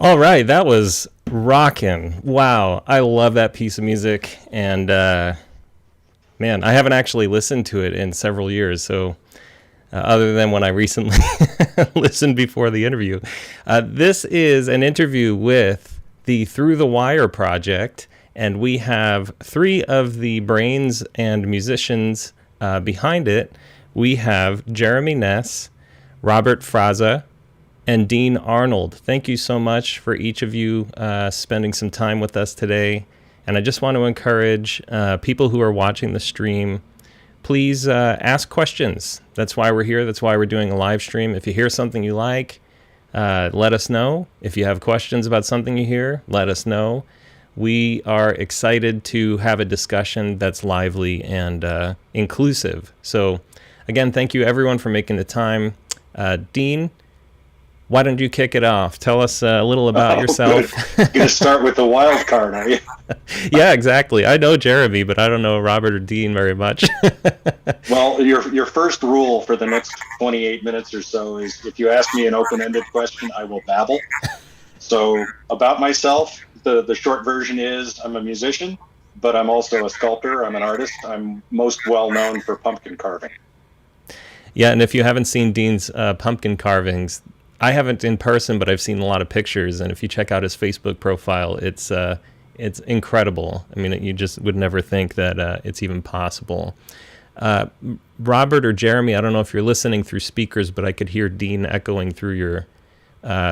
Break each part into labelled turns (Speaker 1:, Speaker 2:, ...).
Speaker 1: All right, that was rockin'. Wow, I love that piece of music, and man, I haven't actually listened to it in several years. So, other than when I recently listened before the interview, this is an interview with the Through the Wire project, and we have three of the brains and musicians behind it. We have Jeremy Nesse, Robert Fraza, and Dean Arnold. Thank you so much for each of you spending some time with us today. And I just want to encourage people who are watching the stream, please ask questions. That's why we're here. That's why we're doing a live stream. If you hear something you like, let us know. If you have questions about something you hear, let us know. We are excited to have a discussion that's lively and inclusive. So, again, thank you everyone for making the time. Dean, why don't you kick it off? Tell us a little about yourself.
Speaker 2: You're going to start with the wild card, are you?
Speaker 1: Yeah, exactly. I know Jeremy, but I don't know Robert or Dean very much.
Speaker 2: Well, your first rule for the next 28 minutes or so is if you ask me an open-ended question, I will babble. So about myself, the short version is I'm a musician, but I'm also a sculptor. I'm an artist. I'm most well known for pumpkin carving.
Speaker 1: Yeah, and if you haven't seen Dean's pumpkin carvings, I haven't in person, but I've seen a lot of pictures. And if you check out his Facebook profile, it's incredible. I mean, you just would never think that it's even possible. Robert or Jeremy, I don't know if you're listening through speakers, but I could hear Dean echoing through your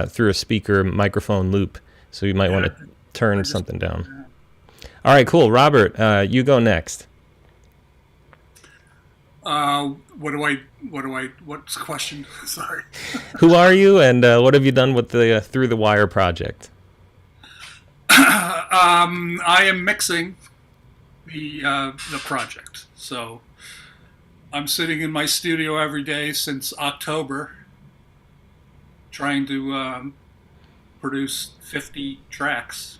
Speaker 1: through a speaker microphone loop. So you might want to turn something down. All right, cool. Robert, you go next.
Speaker 3: What's the question? Sorry.
Speaker 1: Who are you, and what have you done with the Through the Wire project?
Speaker 3: I am mixing the project. So I'm sitting in my studio every day since October, trying to produce 50 tracks.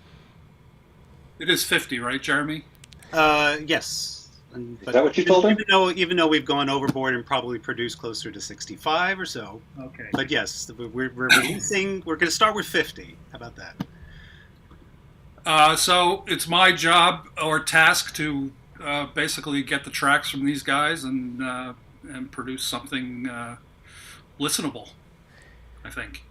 Speaker 3: It is 50, right, Jeremy?
Speaker 4: Yes.
Speaker 2: Is that what you told him?
Speaker 4: Even though we've gone overboard and probably produced closer to 65 or so.
Speaker 3: Okay.
Speaker 4: But yes, we're releasing. We're going to start with 50. How about that?
Speaker 3: So it's my job or task to basically get the tracks from these guys and produce something listenable, I think.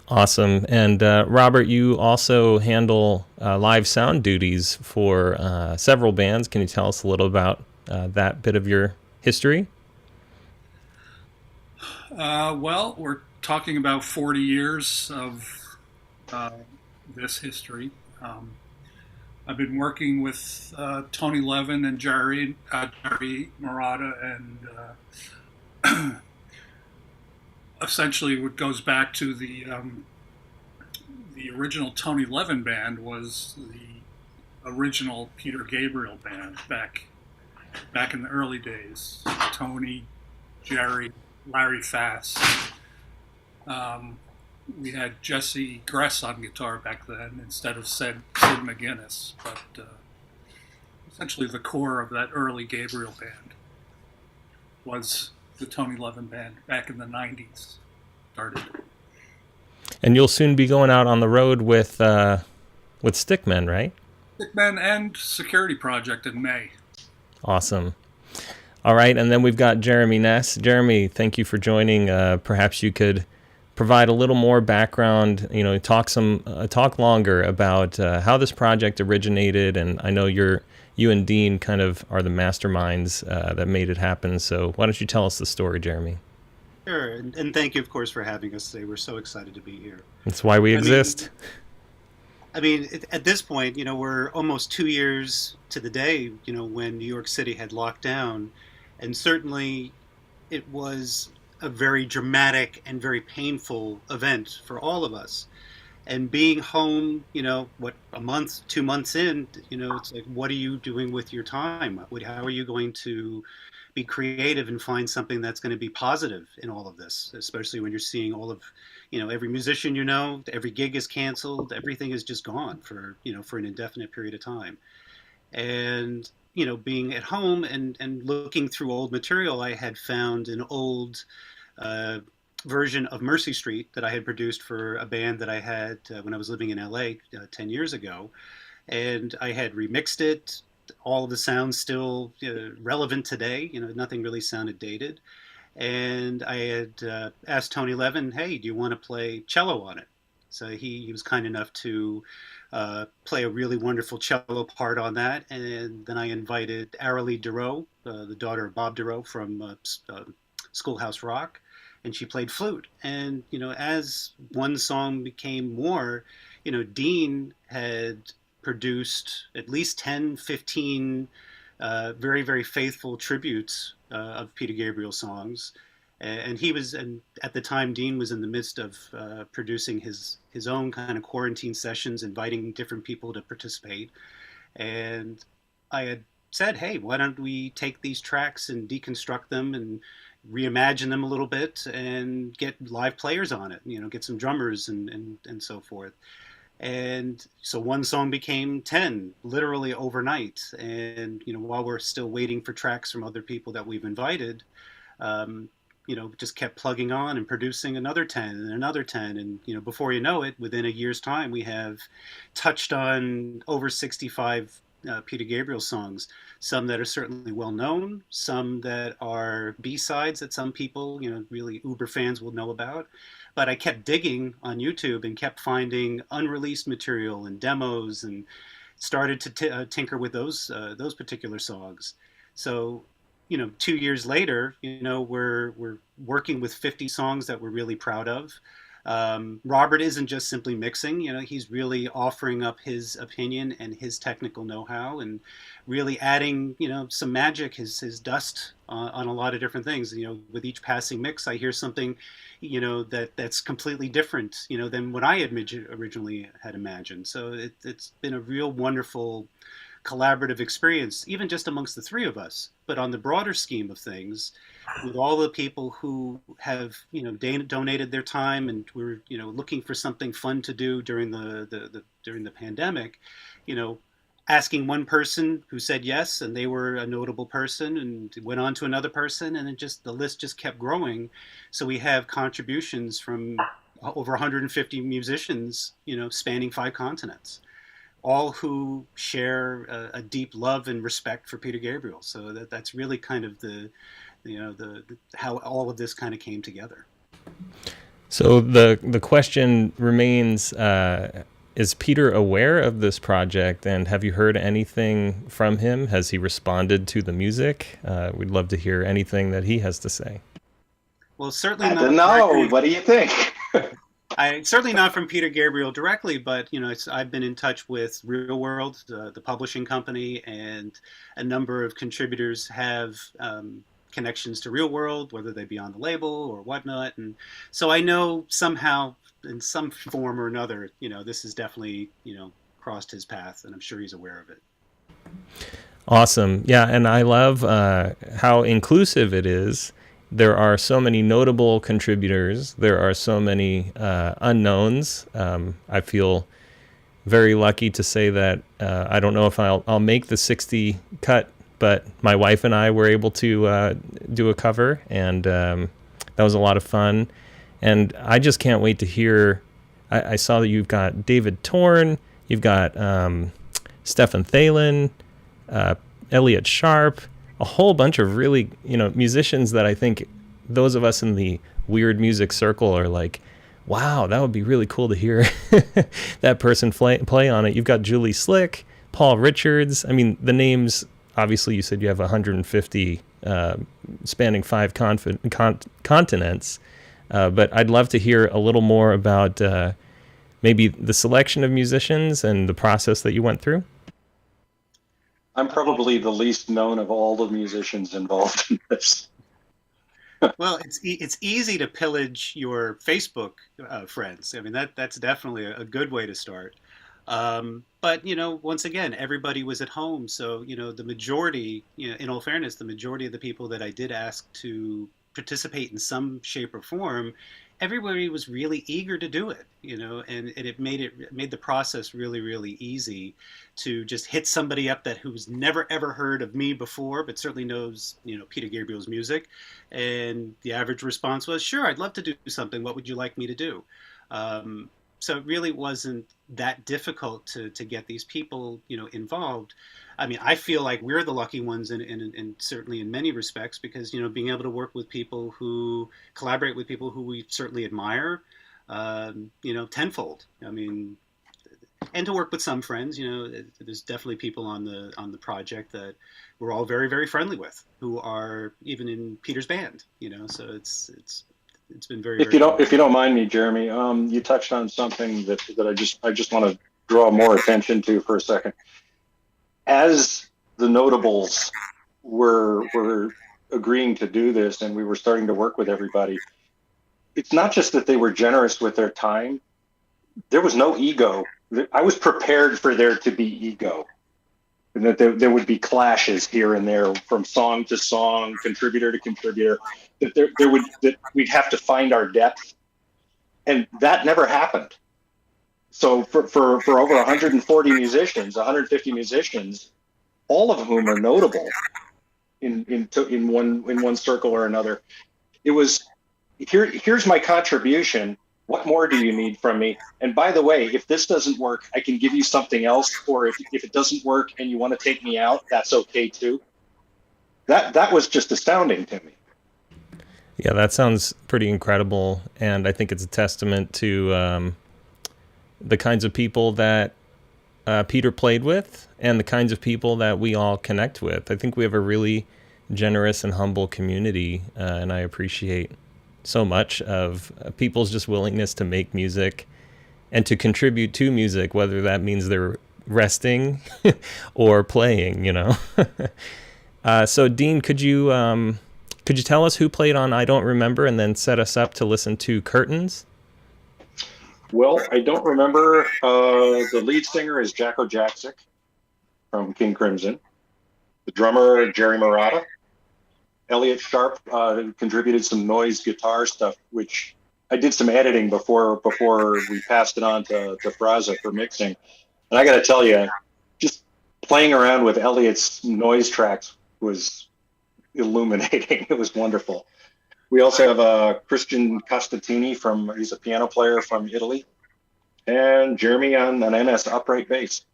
Speaker 1: Awesome. And Robert, you also handle live sound duties for several bands. Can you tell us a little about that bit of your history?
Speaker 3: Well, we're talking about 40 years of this history. I've been working with Tony Levin and Jerry Murata, and essentially what goes back to the original Tony Levin band was the original Peter Gabriel band back in the early days. Tony, Jerry, Larry Fass. We had Jesse Gress on guitar back then instead of Sid McGuinness, but essentially the core of that early Gabriel band was the Tony Levin band back in the 90s started.
Speaker 1: And you'll soon be going out on the road with Stickmen, right?
Speaker 3: Stickmen and Security Project in May.
Speaker 1: Awesome. All right, and then we've got Jeremy Nesse. Jeremy, thank you for joining. Perhaps you could provide a little more background, talk longer about how this project originated. And I know you and Dean kind of are the masterminds that made it happen. So why don't you tell us the story, Jeremy?
Speaker 4: Sure, and thank you, of course, for having us today. We're so excited to be here.
Speaker 1: That's why we exist.
Speaker 4: I mean, at this point, we're almost 2 years to the day, when New York City had locked down. And certainly it was a very dramatic and very painful event for all of us. And being home, a month, 2 months in, it's like, what are you doing with your time? How are you going to be creative and find something that's going to be positive in all of this, especially when you're seeing all of, every musician, every gig is canceled, everything is just gone for an indefinite period of time. And, being at home and looking through old material, I had found an old version of Mercy Street that I had produced for a band that I had when I was living in LA 10 years ago. And I had remixed it. All of the sounds still relevant today. Nothing really sounded dated. And I had asked Tony Levin, "Hey, do you want to play cello on it?" So he was kind enough to play a really wonderful cello part on that. And then I invited Aralee Dureau, the daughter of Bob Dureau from Schoolhouse Rock, and she played flute. And as one song became more, Dean had produced at least 10, 15 very, very faithful tributes of Peter Gabriel songs. And at the time, Dean was in the midst of producing his own kind of quarantine sessions, inviting different people to participate. And I had said, "Hey, why don't we take these tracks and deconstruct them and reimagine them a little bit and get live players on it, get some drummers and so forth." And so one song became 10, literally overnight. And, while we're still waiting for tracks from other people that we've invited, just kept plugging on and producing another 10 and another 10. And, before you know it, within a year's time, we have touched on over 65 Peter Gabriel songs, some that are certainly well known, some that are B-sides that some people, really uber fans will know about. But I kept digging on YouTube and kept finding unreleased material and demos, and started to tinker with those particular songs. So, 2 years later, we're working with 50 songs that we're really proud of. Robert isn't just simply mixing, he's really offering up his opinion and his technical know-how, and really adding, some magic, his dust on a lot of different things. With each passing mix, I hear something, that's completely different, than what I had originally had imagined. So it's been a real wonderful collaborative experience, even just amongst the three of us. But on the broader scheme of things, with all the people who have, donated their time and were, looking for something fun to do during the pandemic, asking one person who said yes, and they were a notable person, and went on to another person, and the list just kept growing. So we have contributions from over 150 musicians, spanning 5 continents, all who share a deep love and respect for Peter Gabriel. So that's really kind of the how all of this kind of came together.
Speaker 1: So the question remains: is Peter aware of this project, and have you heard anything from him? Has he responded to the music? We'd love to hear anything that he has to say.
Speaker 4: Well, certainly
Speaker 2: I
Speaker 4: not.
Speaker 2: don't know. What do you think?
Speaker 4: Certainly not from Peter Gabriel directly, but I've been in touch with Real World, the publishing company, and a number of contributors have connections to Real World, whether they be on the label or whatnot. And so I know somehow, in some form or another, this has definitely, crossed his path, and I'm sure he's aware of it.
Speaker 1: Awesome. Yeah, and I love how inclusive it is. There are so many notable contributors. There are so many unknowns. I feel very lucky to say that I don't know if I'll make the 60 cut, but my wife and I were able to do a cover, and that was a lot of fun. And I just can't wait to hear. I saw that you've got David Torn, you've got Stefan Thalen, Elliot Sharp, a whole bunch of really, musicians that I think those of us in the weird music circle are like, wow, that would be really cool to hear that person play on it. You've got Julie Slick, Paul Richards. I mean, the names, obviously you said you have 150 spanning 5 continents, but I'd love to hear a little more about maybe the selection of musicians and the process that you went through.
Speaker 2: I'm probably the least known of all the musicians involved in this.
Speaker 4: Well, it's easy to pillage your Facebook friends. I mean, that's definitely a good way to start. But once again, everybody was at home, so the majority, in all fairness, the majority of the people that I did ask to participate in some shape or form everybody was really eager to do it, and it made the process really, really easy to just hit somebody up who's never ever heard of me before, but certainly knows, Peter Gabriel's music. And the average response was, sure, I'd love to do something. What would you like me to do? So it really wasn't that difficult to get these people, involved. I mean, I feel like we're the lucky ones in certainly in many respects, because, being able to work with people collaborate with people who we certainly admire, tenfold. I mean, and to work with some friends, there's definitely people on the project that we're all very, very friendly with, who are even in Peter's band, so it's been very,
Speaker 2: if you don't mind me, Jeremy, you touched on something that I just want to draw more attention to for a second. As the notables were agreeing to do this, and we were starting to work with everybody, it's not just that they were generous with their time. There was no ego. I was prepared for there to be ego, and that there would be clashes here and there from song to song, contributor to contributor, that we'd have to find our depth, and that never happened. So for over 140 musicians, 150 musicians, all of whom are notable in one circle or another, it was here's my contribution. What more do you need from me? And by the way, if this doesn't work, I can give you something else. Or if it doesn't work and you want to take me out, that's okay too. That was just astounding to me.
Speaker 1: Yeah, that sounds pretty incredible. And I think it's a testament to the kinds of people that Peter played with and the kinds of people that we all connect with. I think we have a really generous and humble community, and I appreciate so much of people's just willingness to make music and to contribute to music, whether that means they're resting or playing, So Dean, could you tell us who played on I Don't Remember, and then set us up to listen to Curtains?
Speaker 2: Well, I don't remember. The lead singer is Jacko Jaksic from King Crimson. The drummer, Jerry Marotta. Elliot Sharp contributed some noise guitar stuff, which I did some editing before we passed it on to Fraza for mixing. And I got to tell you, just playing around with Elliot's noise tracks was illuminating. It was wonderful. We also have Christian Costatini he's a piano player from Italy, and Jeremy on an NS upright bass,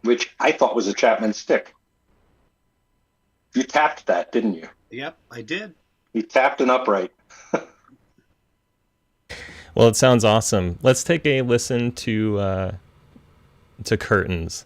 Speaker 2: which I thought was a Chapman stick. You tapped that, didn't you?
Speaker 4: Yep, I did.
Speaker 2: You tapped an upright.
Speaker 1: Well, it sounds awesome. Let's take a listen to Curtains.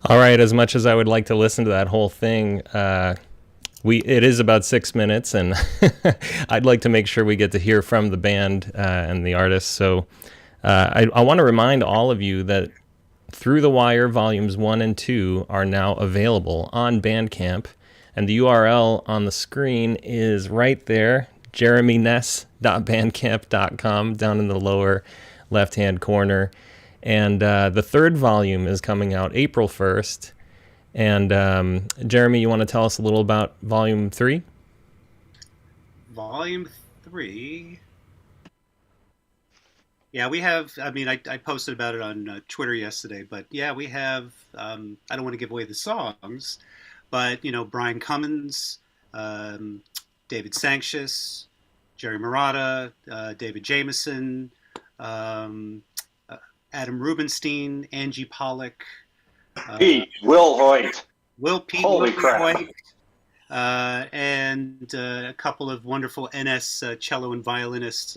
Speaker 1: All right. As much as I would like to listen to that whole thing, it is about 6 minutes, and I'd like to make sure we get to hear from the band and the artists. So I want to remind all of you that Through the Wire Volumes 1 and 2 are now available on Bandcamp, and the URL on the screen is right there, jeremynesse.bandcamp.com, down in the lower left-hand corner. And the third volume is coming out April 1st. And Jeremy, you want to tell us a little about Volume 3?
Speaker 4: Volume 3. Yeah, we have, I mean, I posted about it on Twitter yesterday, but yeah, we have, I don't want to give away the songs, but, you know, Brian Cummins, David Sanctius, Jerry Murata, David Jameson, Adam Rubenstein, Angie Pollock,
Speaker 2: Will Hoyt.
Speaker 4: Holy
Speaker 2: crap.
Speaker 4: Hoyt, and a couple of wonderful NS cello and violinists,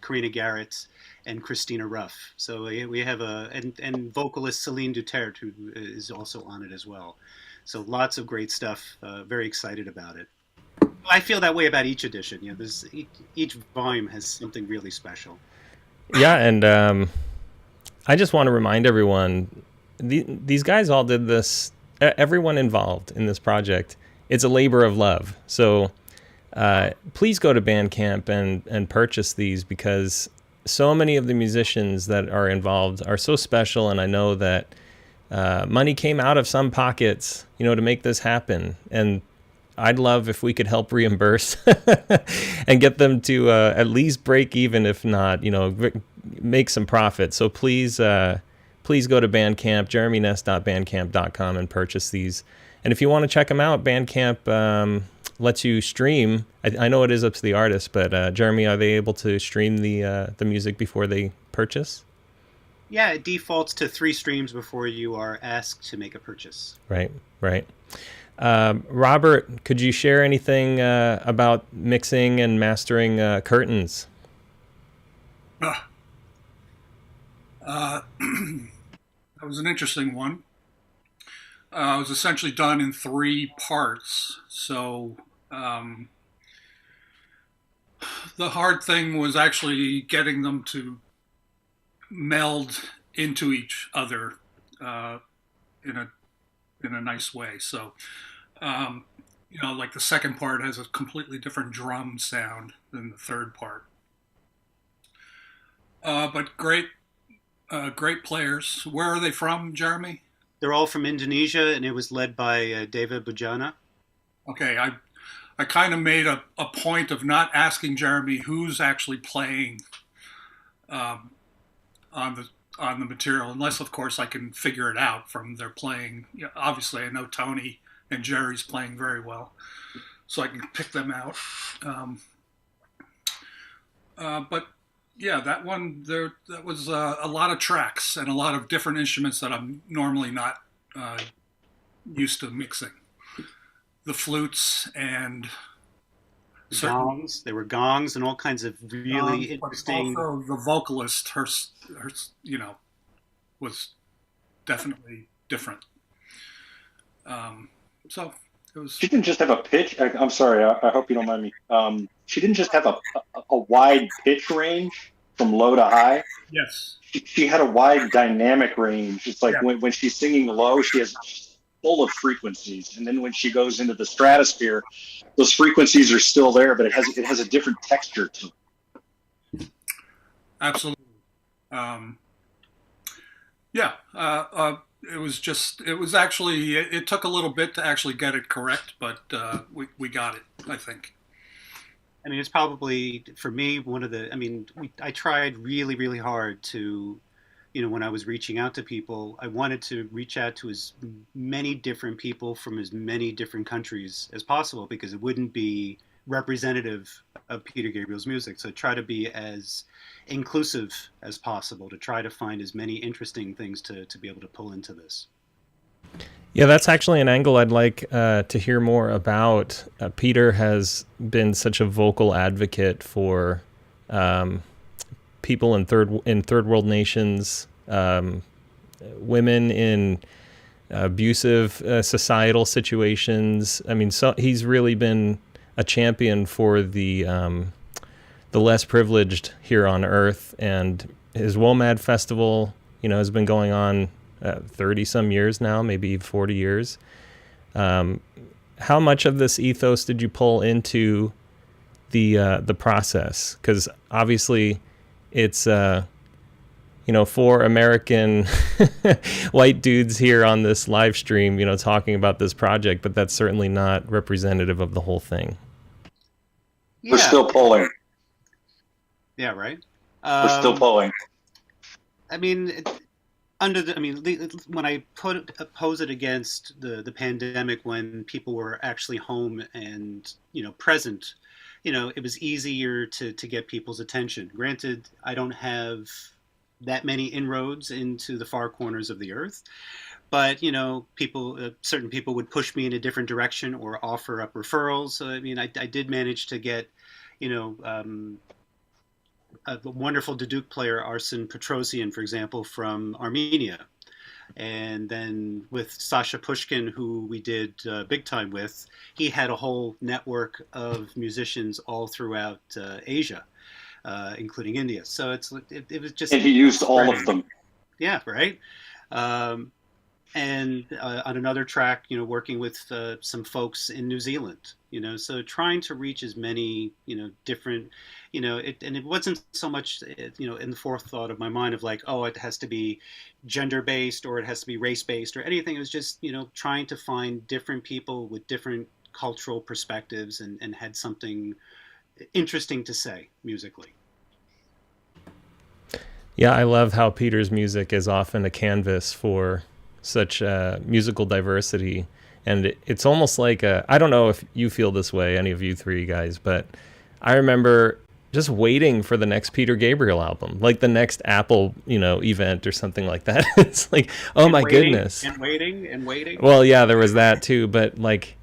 Speaker 4: Karina Garrett and Christina Ruff. So we have and vocalist Celine Duterte, who is also on it as well. So lots of great stuff. Very excited about it. I feel that way about each edition. You know, there's each volume has something really special.
Speaker 1: Yeah, and I just want to remind everyone, these guys all did this. Everyone involved in this project, it's a labor of love. So please go to Bandcamp and purchase these, because so many of the musicians that are involved are so special, and I know that money came out of some pockets, you know, to make this happen. And I'd love if we could help reimburse and get them to at least break even, if not, you know, make some profit. So please go to Bandcamp, jeremynesse.bandcamp.com, and purchase these. And if you want to check them out, Bandcamp lets you stream. I know it is up to the artist, but Jeremy, are they able to stream the music before they purchase?
Speaker 4: Yeah, it defaults to 3 streams before you are asked to make a purchase.
Speaker 1: Right. Robert, could you share anything about mixing and mastering Curtains?
Speaker 3: That was an interesting one. It was essentially done in 3 parts. So the hard thing was actually getting them to meld into each other in a nice way. So, you know, like the second part has a completely different drum sound than the third part. But great players. Where are they from, Jeremy?
Speaker 4: They're all from Indonesia, and it was led by David Bujana.
Speaker 3: Okay, I kind of made a point of not asking Jeremy who's actually playing on the material, unless of course I can figure it out from their playing. You know, obviously, I know Tony and Jerry's playing very well, so I can pick them out. But yeah, that one that was a lot of tracks and a lot of different instruments that I'm normally not used to mixing. The flutes and
Speaker 4: gongs. There were gongs and all kinds of really interesting.
Speaker 3: Also, the vocalist, her, you know, was definitely different. So it was.
Speaker 2: She didn't just have a pitch. I'm sorry. I hope you don't mind me. She didn't just have a wide pitch range from low to high.
Speaker 3: Yes.
Speaker 2: She had a wide dynamic range. It's like when she's singing low, she has full of frequencies, and then when she goes into the stratosphere, those frequencies are still there, but it has a different texture to it.
Speaker 3: Absolutely. It took a little bit to actually get it correct, but we got it, I think.
Speaker 4: I mean, it's probably, for me, I tried really, really hard to, you know, when I was reaching out to people, I wanted to reach out to as many different people from as many different countries as possible, because it wouldn't be representative of Peter Gabriel's music. So try to be as inclusive as possible, to try to find as many interesting things to be able to pull into this.
Speaker 1: Yeah, that's actually an angle I'd like to hear more about. Peter has been such a vocal advocate for people in third world nations, women in abusive societal situations. I mean, so he's really been a champion for the less privileged here on Earth, and his WOMAD festival, has been going on 30 some years now, maybe 40 years. How much of this ethos did you pull into the process? Because obviously it's four American white dudes here on this live stream, talking about this project, but that's certainly not representative of the whole thing.
Speaker 2: We're still polling.
Speaker 4: Yeah, right.
Speaker 2: We're still polling.
Speaker 4: I mean, when I pose it against the pandemic, when people were actually home and present, it was easier to get people's attention. Granted, I don't have that many inroads into the far corners of the earth, but certain people would push me in a different direction or offer up referrals. So I mean, I did manage to get a wonderful duduk player, Arsen Petrosian, for example, from Armenia. And then with Sasha Pushkin, who we did Big Time with, he had a whole network of musicians all throughout Asia, including India. So it was just...
Speaker 2: And he used all of them.
Speaker 4: Yeah, right? And on another track, working with some folks in New Zealand, so trying to reach as many, different, and it wasn't so much, in the forethought of my mind of like, oh, it has to be gender-based or it has to be race-based or anything. It was just, trying to find different people with different cultural perspectives and had something interesting to say musically.
Speaker 1: Yeah, I love how Peter's music is often a canvas for such musical diversity, and it's almost like I don't know if you feel this way, any of you three guys, but I remember just waiting for the next Peter Gabriel album, like the next Apple event or something like that. It's like, oh my goodness,
Speaker 4: and waiting.
Speaker 1: Well, yeah, there was that too, but like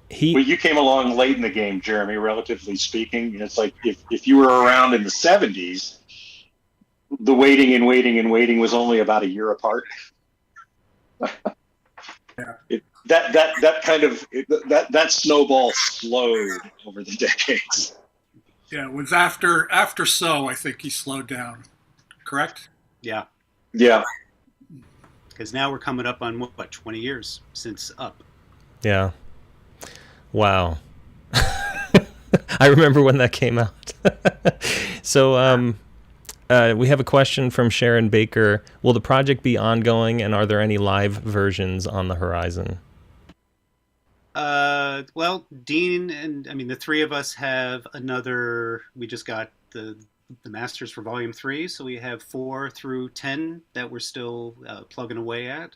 Speaker 2: well, you came along late in the game, Jeremy, relatively speaking. It's like if you were around in the 70s, the waiting was only about a year apart.
Speaker 3: Yeah.
Speaker 2: That snowball slowed over the decades.
Speaker 3: Yeah, it was after So, I think he slowed down. Correct?
Speaker 4: Yeah.
Speaker 2: Yeah.
Speaker 4: Because now we're coming up on what 20 years since Up.
Speaker 1: Yeah. Wow. I remember when that came out. So, we have a question from Sharon Baker. Will the project be ongoing, and are there any live versions on the horizon?
Speaker 4: Well, Dean and the three of us have another. We just got the masters for Volume 3, so we have 4 through 10 that we're still plugging away at.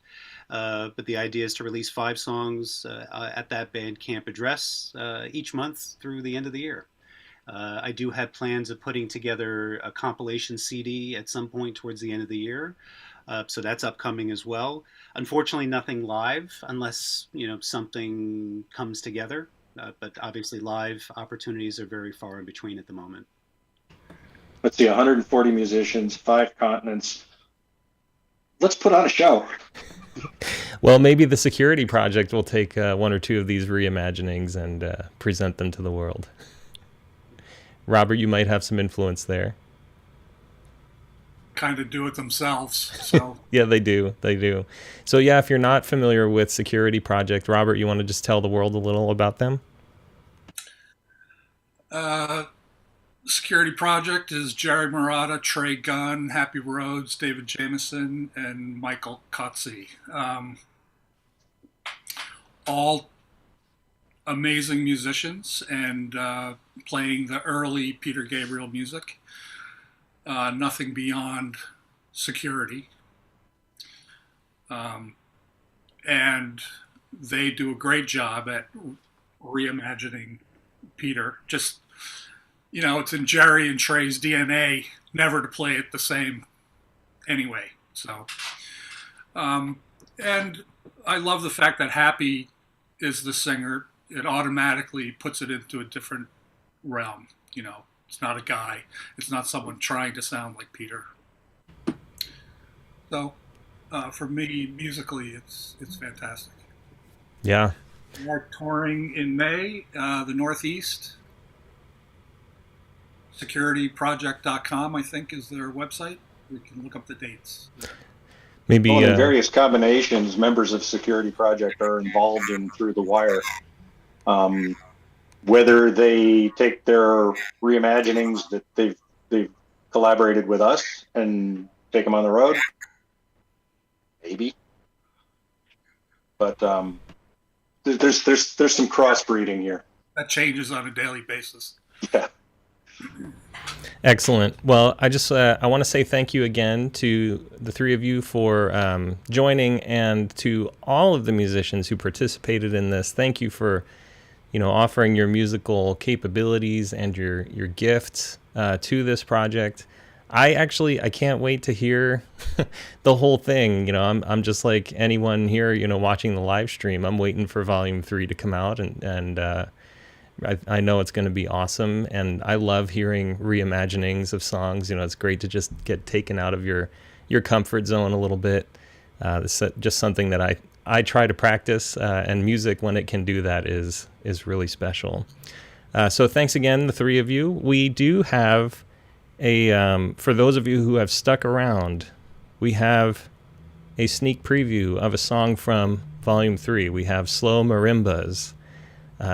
Speaker 4: But the idea is to release 5 songs at that Bandcamp address each month through the end of the year. I do have plans of putting together a compilation CD at some point towards the end of the year. So that's upcoming as well. Unfortunately, nothing live unless, something comes together. But obviously live opportunities are very far in between at the moment.
Speaker 2: Let's see, 140 musicians, 5 continents. Let's put on a show.
Speaker 1: Well, maybe the Security Project will take 1 or 2 of these reimaginings and present them to the world. Robert, you might have some influence there.
Speaker 3: Kind of do it themselves. So
Speaker 1: Yeah, they do. So yeah, if you're not familiar with Security Project, Robert, you want to just tell the world a little about them?
Speaker 3: Security Project is Jerry Murata, Trey Gunn, Happy Rhodes, David Jameson, and Michael Kotze. All amazing musicians and playing the early Peter Gabriel music. Nothing beyond Security. And they do a great job at reimagining Peter. Just, it's in Jerry and Trey's DNA never to play it the same anyway. So, and I love the fact that Happy is the singer. It automatically puts it into a different realm. It's not a guy. It's not someone trying to sound like Peter. So For me, musically, it's fantastic.
Speaker 1: Yeah.
Speaker 3: We are touring in May, the Northeast. Securityproject.com, I think, is their website. We can look up the dates.
Speaker 1: Maybe
Speaker 2: Well, in various combinations, members of Security Project are involved in Through the Wire. Whether they take their reimaginings that they've collaborated with us and take them on the road, maybe. But there's some crossbreeding here.
Speaker 3: That changes on a daily basis.
Speaker 2: Yeah.
Speaker 1: Excellent. Well, I want to say thank you again to the three of you for joining, and to all of the musicians who participated in this. Thank you for, offering your musical capabilities and your gifts to this project. I can't wait to hear the whole thing. I'm just like anyone here, watching the live stream. I'm waiting for Volume 3 to come out, and I know it's going to be awesome, and I love hearing reimaginings of songs. It's great to just get taken out of your comfort zone a little bit. It's just something that I try to practice, and music, when it can do that, is really special. So thanks again, the three of you. We do have for those of you who have stuck around, we have a sneak preview of a song from Volume 3. We have Slow Marimbas.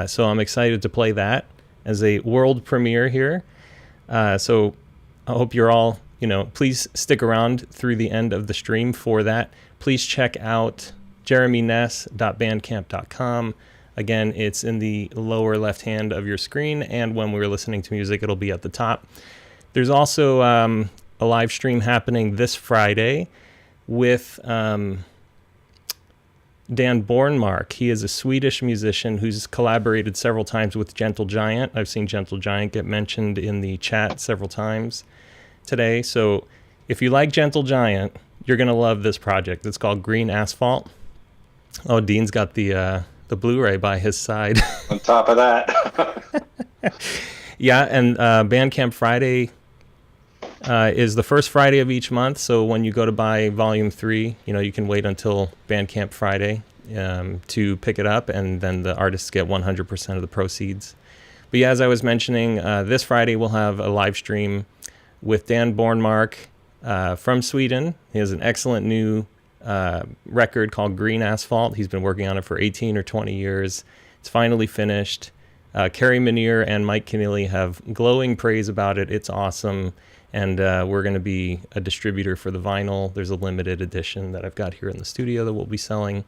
Speaker 1: So I'm excited to play that as a world premiere here. So I hope you're all, please stick around through the end of the stream for that. Please check out jeremynesse.bandcamp.com. Again, it's in the lower left hand of your screen, and when we're listening to music, it'll be at the top. There's also a live stream happening this Friday with Dan Bornmark. He is a Swedish musician who's collaborated several times with Gentle Giant. I've seen Gentle Giant get mentioned in the chat several times today. So if you like Gentle Giant, you're going to love this project. It's called Green Asphalt. Oh, Dean's got the Blu-ray by his side.
Speaker 2: On top of that.
Speaker 1: Yeah, and Bandcamp Friday is the first Friday of each month. So when you go to buy Volume 3, you can wait until Bandcamp Friday to pick it up, and then the artists get 100% of the proceeds. But yeah, as I was mentioning, this Friday we'll have a live stream with Dan Bornmark from Sweden. He has an excellent new record called Green Asphalt. He's been working on it for 18 or 20 years. It's finally finished. Carrie Manier and Mike Keneally have glowing praise about it. It's awesome. And we're going to be a distributor for the vinyl. There's a limited edition that I've got here in the studio that we'll be selling.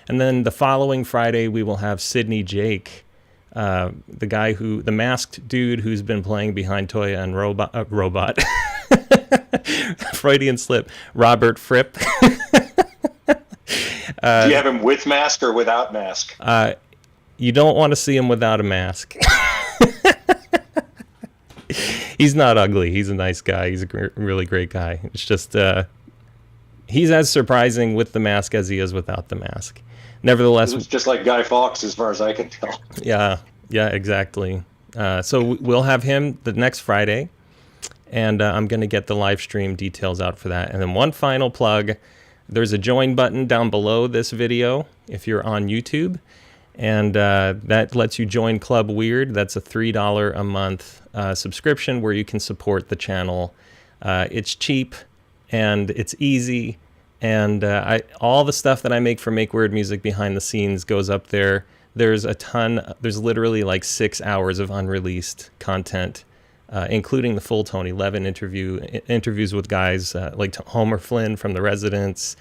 Speaker 1: And then the following Friday, we will have Sidney Jake, the masked dude who's been playing behind Toya and Robot. Freudian slip. Robert Fripp.
Speaker 2: Do you have him with mask or without mask?
Speaker 1: You don't want to see him without a mask. He's not ugly. He's a nice guy. He's a really great guy. It's just he's as surprising with the mask as he is without the mask. Nevertheless,
Speaker 2: it's just like Guy Fawkes, as far as I can tell.
Speaker 1: Yeah, exactly. So we'll have him the next Friday, and I'm going to get the live stream details out for that. And then one final plug. There's a join button down below this video if you're on YouTube, and that lets you join Club Weird. That's a $3 a month subscription where you can support the channel. It's cheap and it's easy, and all the stuff that I make for Make Weird Music behind the scenes goes up there. There's literally like 6 hours of unreleased content, including the full Tony Levin interviews with guys like Homer Flynn from The Residents,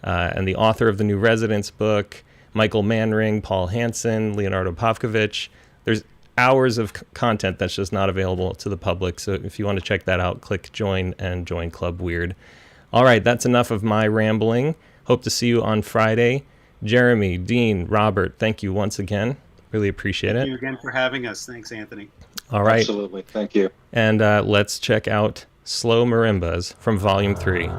Speaker 1: and the author of the new Residents book, Michael Manring, Paul Hansen, Leonardo Pavkovich. There's hours of content that's just not available to the public. So if you want to check that out, click join and join Club Weird. All right, that's enough of my rambling. Hope to see you on Friday. Jeremy, Dean, Robert, thank you once again. Really appreciate it.
Speaker 4: Thank you again for having us. Thanks, Anthony.
Speaker 1: All right.
Speaker 2: Absolutely. Thank you.
Speaker 1: And let's check out Slow Marimbas from Volume 3.